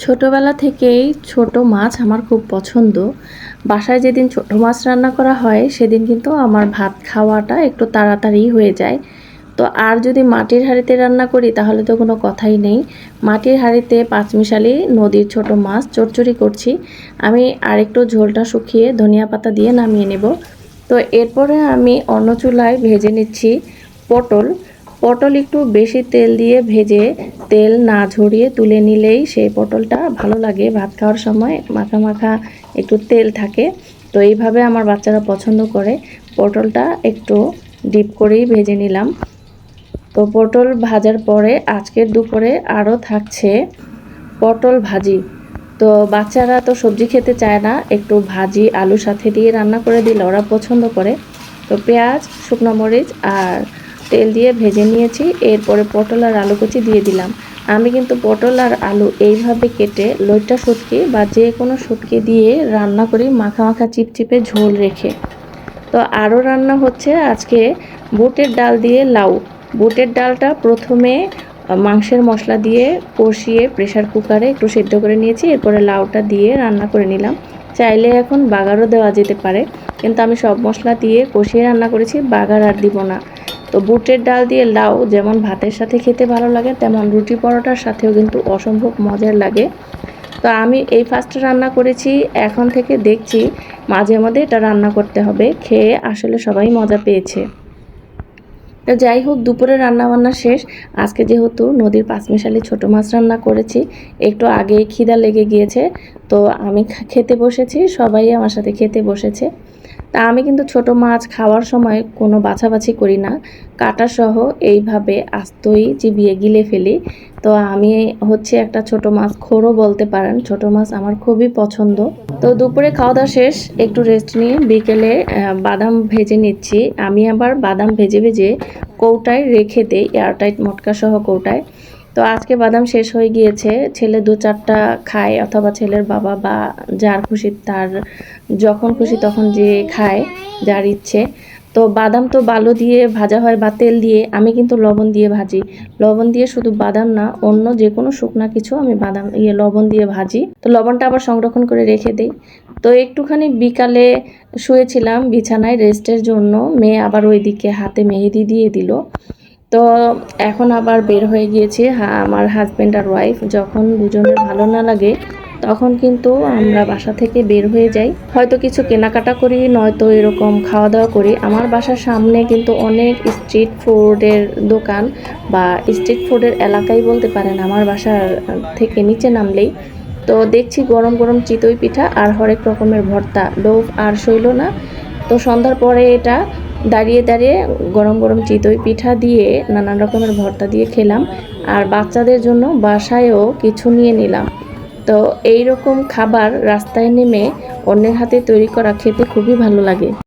ছোটবেলা থেকেই ছোট মাছ আমার খুব পছন্দ। বাসায় যেদিন ছোট মাছ রান্না করা হয় সেদিন কিন্তু আমার ভাত খাওয়াটা একটু তাড়াতাড়ি হয়ে যায়। তো আর যদি মাটির হাঁড়িতে রান্না করি তাহলে তো কোনো কথাই নেই। মাটির হাঁড়িতে পাঁচমিশালি নদীর ছোট মাছ চচ্চড়ি করছি। আমি আরেকটু ঝোলটা শুকিয়ে ধনিয়া পাতা দিয়ে নামিয়ে নেব। তো এরপরে আমি অন্য চুলায় ভেজে নিচ্ছি পটল। পটল একটু বেশি তেল দিয়ে ভেজে তেল না ঝরিয়ে তুলে নিলেই সেই পটলটা ভালো লাগে। ভাত খাওয়ার সময় মাখা মাখা একটু তেল থাকে। তো এইভাবে আমার বাচ্চারা পছন্দ করে। পটলটা একটু ডিপ করেই ভেজে নিলাম। তো পটল ভাজার পরে আজকের দুপুরে আরও থাকছে পটল ভাজি। তো বাচ্চারা তো সবজি খেতে চায় না, একটু ভাজি আলুর সাথে দিয়ে রান্না করে দিলে ওরা পছন্দ করে। তো পেঁয়াজ, শুকনো মরিচ আর তেল দিয়ে ভেজে নিয়েছি। এরপরে পটল আর আলু কুচি দিয়ে দিলাম। আমি কিন্তু পটল আর আলু এইভাবে কেটে লইট্টা শুটকি বা যে কোনো শুটকি দিয়ে রান্না করি মাখা মাখা চিপচিপে ঝোল রেখে। তো আরও রান্না হচ্ছে আজকে বুটের ডাল দিয়ে লাউ। বুটের ডালটা প্রথমে মাংসের মশলা দিয়ে কষিয়ে প্রেসার কুকারে একটু সেদ্ধ করে নিয়েছি। এরপরে লাউটা দিয়ে রান্না করে নিলাম। চাইলে এখন বাগারও দেওয়া যেতে পারে, কিন্তু আমি সব মশলা দিয়ে কষিয়ে রান্না করেছি, বাগার আর দিব না। তো বুটের ডাল দিয়ে লাউ যেমন ভাতের সাথে খেতে ভালো লাগে, তেমন রুটি পরোটার সাথেও কিন্তু অসম্ভব মজার লাগে। তো আমি এই ফার্স্ট রান্না করেছি, এখন থেকে দেখছি মাঝে মধ্যে এটা রান্না করতে হবে। খেয়ে আসলে সবাই মজা পেয়েছে। তো যাই হোক, দুপুরে রান্নাবান্না শেষ। আজকে যেহেতু নদীর পাঁচমিশালি ছোটো মাছ রান্না করেছি, একটু আগেই খিদা লেগে গিয়েছে। তো আমি খেতে বসেছি, সবাই আমার সাথে খেতে বসেছে। তা আমি কিন্তু ছোট মাছ খাওয়ার সময় কোনো বাছাবাছি করি না, কাঁটাসহ এইভাবে আস্তই চিবিয়ে গিলে ফেলি। তো আমি হচ্ছে একটা ছোট মাছ খোরও বলতে পারেন। ছোট মাছ আমার খুবই পছন্দ। তো দুপুরে খাওয়া দাওয়া শেষ, একটু রেস্ট নিয়ে বিকেলে বাদাম ভেজে নিচ্ছি। আমি আবার বাদাম ভেজে ভেজে কৌটায় রেখে দেই, এয়ারটাইট মটকা সহ কৌটায়। তো আজকে বাদাম শেষ হয়ে গিয়েছে। ছেলে 2-4টা খায়, অথবা ছেলের বাবা বা যার খুশি তার যখন খুশি তখন যে খায়, যার ইচ্ছে। তো বাদাম তো বালো দিয়ে ভাজা হয় বা তেল দিয়ে, আমি কিন্তু লবণ দিয়ে ভাজি। লবণ দিয়ে শুধু বাদাম না, অন্য যে কোনো শুকনা কিছু আমি বাদাম লবণ দিয়ে ভাজি। তো লবণটা আবার সংরক্ষণ করে রেখে দিই। তো একটুখানি বিকালে শুয়েছিলাম বিছানায় রেস্টের জন্য, মেয়ে আবার ওইদিকে হাতে মেহেদি দিয়ে দিল। তো এখন আবার বের হয়ে গিয়েছি। আমার হাজব্যান্ড আর ওয়াইফ যখন দুজনের ভালো না লাগে তখন কিন্তু আমরা বাসা থেকে বের হয়ে যাই, হয়তো কিছু কেনাকাটা করি, নয়তো এরকম খাওয়া দাওয়া করি। আমার বাসার সামনে কিন্তু অনেক স্ট্রিট ফুডের দোকান বা স্ট্রিট ফুডের এলাকাই বলতে পারেন আমার বাসার থেকে নিচে নামলেই। তো দেখছি গরম গরম চিতই পিঠা আর হরেক রকমের ভর্তা, লোভ আর সইল না। তো সন্ধ্যার পরে এটা দাঁড়িয়ে দাঁড়িয়ে গরম গরম চিতই পিঠা দিয়ে নানান রকমের ভর্তা দিয়ে খেলাম। আর বাচ্চাদের জন্য বাসায়ও কিছু নিয়ে নিলাম। তো এই রকম খাবার রাস্তায় নেমে অন্যের হাতে তৈরি করা খেতে খুবই ভালো লাগে।